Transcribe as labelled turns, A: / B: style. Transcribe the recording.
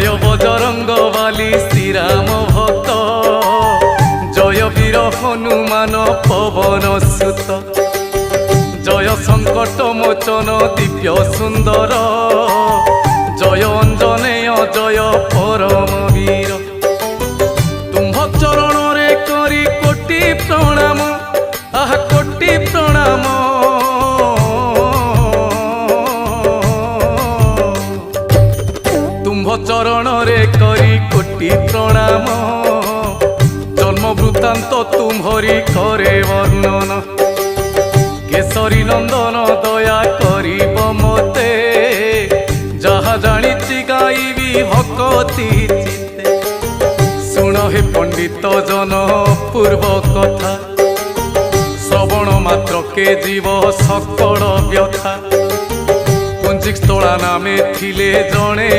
A: জয় বজরঙ্গ বালি শ্রীরাম ভক্ত, জয় বীর হনুমান পবন সুত, জয় সংকট মোচন দিব্য সুন্দর, জয় অঞ্জনেয় জয় পরম বীর। তুম্ভ চরণরে করি কোটি প্রণাম, আহা কোটি প্রণাম। তুম্ভ চরণরে করি কোটি প্রণাম, জন্ম বৃত্তান্ত তুম্ভরি করে বর্ণন। কেশরী নন্দন দয়া করিব মতে, যাহা জানিছি গাইবি ভকতি চিতে। শুণ হে পণ্ডিত জন পূর্ব কথা, শ্রবণ মাত্রকে জীব সকল ব্যথা। কুঞ্চিক স্থলা নামে থিলে জଣେ